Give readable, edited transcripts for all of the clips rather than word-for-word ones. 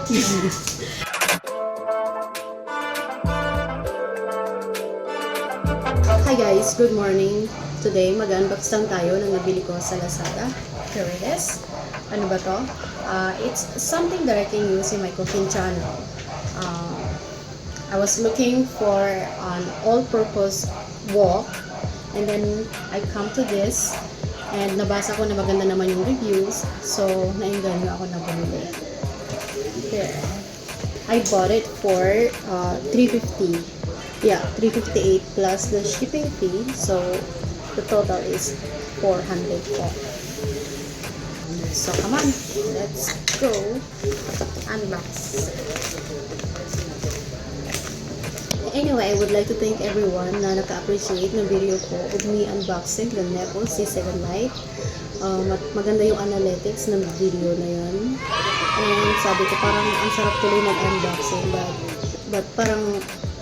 Hi guys, good morning. Today mag-unbox lang tayo ng nabili ko sa Lazada. Here it is. Ano ba to? It's something that I can use in my cooking channel. I was looking for an all-purpose wok, and then I come to this and nabasa ko na maganda naman yung reviews, so nainganyo ako na bumili. Here. I bought it for $3.50. Yeah, $3.58 plus the shipping fee, so the total is $400 po. So come on, let's go unbox. Anyway, I would like to thank everyone na naka-appreciate ng video ko of me unboxing the Nepal C7 Lite. Maganda yung analytics ng video na yun. And sabi ko parang ang sarap tuloy mag-unboxing, but parang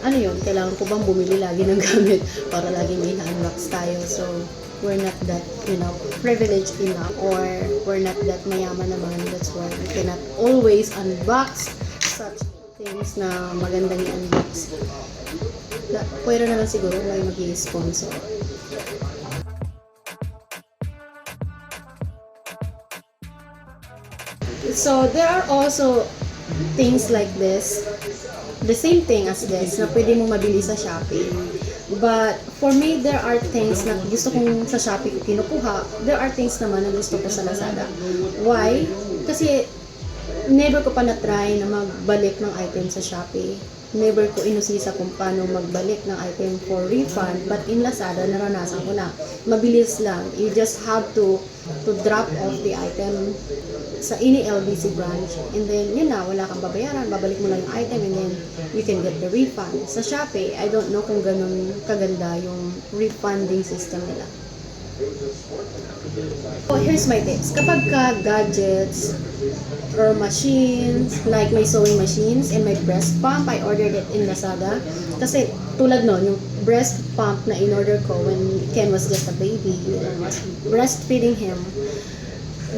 ano yun, kailangan ko bang bumili lagi ng gamit para laging may na-unbox tayo. So we're not that, privileged enough, or we're not that mayaman naman. That's why we cannot always unbox such things na magandang i-unbox. Pwede na lang siguro may mag-i-sponsor. So there are also things like this, the same thing as this, na pwede mo mabili sa Shopee. But for me, there are things na gusto kong sa Shopee ko kinukuha. There are things naman na gusto ko sa Lazada. Why? Kasi never ko pa na-try na magbalik ng item sa Shopee. Never ko inusisa kung paano magbalik ng item for refund. But in Lazada, naranasan ko na. Mabilis lang. You just have to drop off the item sa any LBC branch. And then, yun na, wala kang babayaran. Babalik mo lang yung item and then you can get the refund. Sa Shopee, I don't know kung ganun kaganda yung refunding system nila. So, here's my tips. Kapag ka gadgets or machines, like my sewing machines and my breast pump, I ordered it in Lazada. Kasi tulad nun, yung breast pump na in-order ko when Ken was just a baby, and I was breastfeeding him,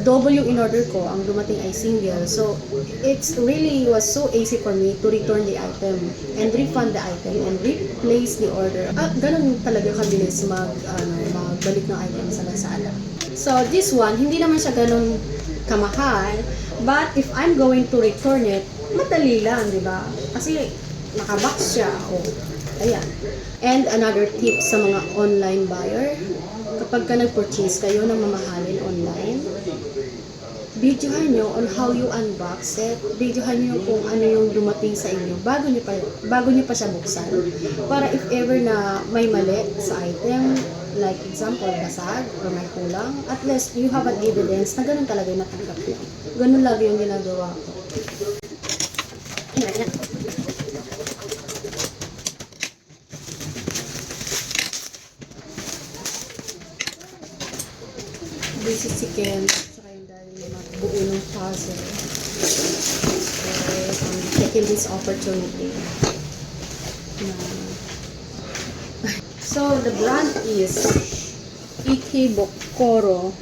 double yung in-order ko, ang dumating ay single. So, it's really was so easy for me to return the item and refund the item and replace the order. Ganun talaga kabilis magbalik ng item sa Lazada. So, this one, hindi naman siya ganun kamahal, but if I'm going to return it, madali lang, di ba? Kasi nakabox siya. Ayan. And another tip sa mga online buyer, kapag ka nag-purchase kayo ng mamahalin online, videohan nyo on how you unbox it. Videohan nyo kung ano yung dumating sa inyo bago nyo pa siya buksan. Para if ever na may mali sa item, like example, basag or may kulang, at least you have an evidence na ganun talaga yung natanggap nyo. Ganun lagi yung ginagawa ko. This is chicken, saka yung dahil yung buo ng puzzle. So, I'm taking this opportunity. So, the brand is Ikebukuro.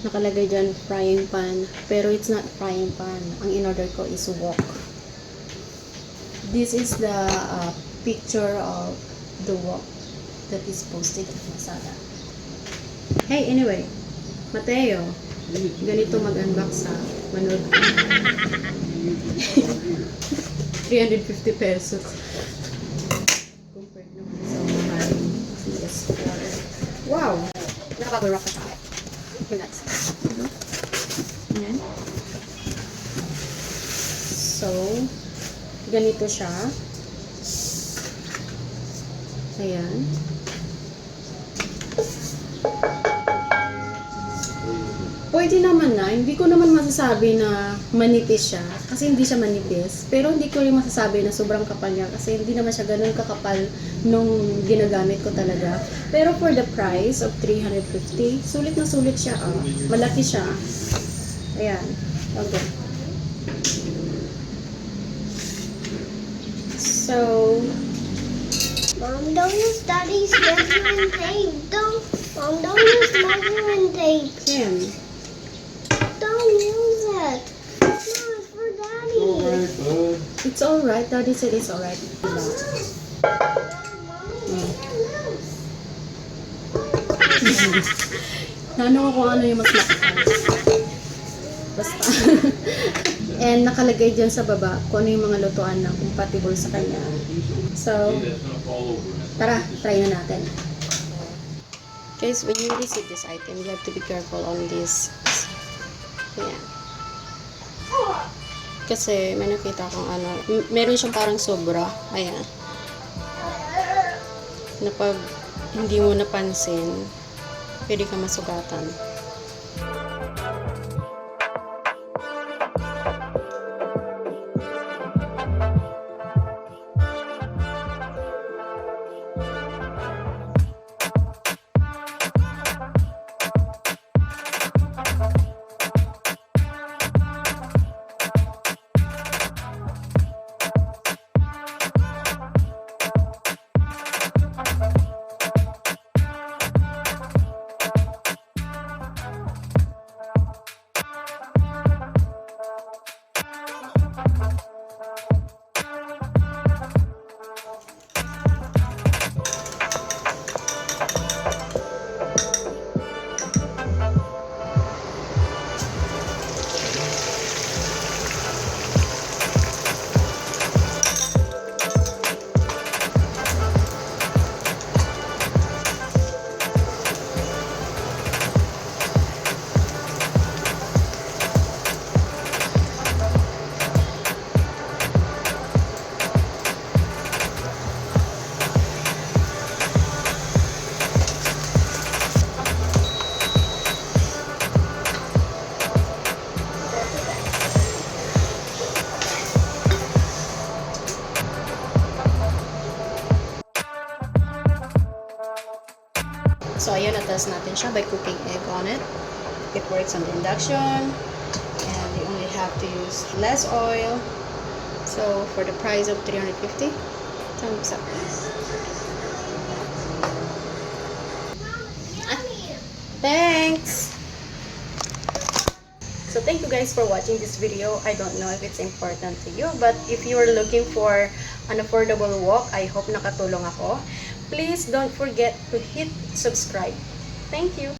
Nakalagay dyan frying pan, pero it's not frying pan. Ang in-order ko is wok. This is the picture of the wok that is posted in Lazada. Hey, anyway, Matteo, ganito mag-unbox sa manuod. 350 pesos. Compared naman sa mahal PS4. Wow! Nakabubble wrap pa siya. Relax. Ayan. So, ganito siya. Ayan. Pwede naman na, hindi ko naman masasabi na manipis siya, kasi hindi siya manipis, pero hindi ko rin masasabi na sobrang kapal niya, kasi hindi naman siya ganun kakapal nung ginagamit ko talaga. Pero for the price of 350, sulit na sulit siya, malaki siya. Ayan, okay. So, Mom, don't use Daddy's measuring tape. Mom, don't use measuring tape. Kim, Don't use it. No, it's for Daddy. alright. Daddy said it's alright. Diba? Naano ko kung ano yung mas makakal. Basta. And nakalagay dyan sa baba kung ano yung mga lutuan na compatible sa kanya. So, tara, try na natin. Guys, when you receive this item, you have to be careful on this. Ayan. Kasi may nakita akong ano, meron siyang parang sobra. Ayan. Na pag hindi mo napansin, pwede ka masugatan. So, ayan, na-test natin siya by cooking egg on it. It works on the induction. And you only have to use less oil. So, for the price of 350, thumbs up. Thanks! So, thank you guys for watching this video. I don't know if it's important to you, but if you're looking for an affordable wok, I hope nakatulong ako. Please don't forget to hit subscribe. Thank you!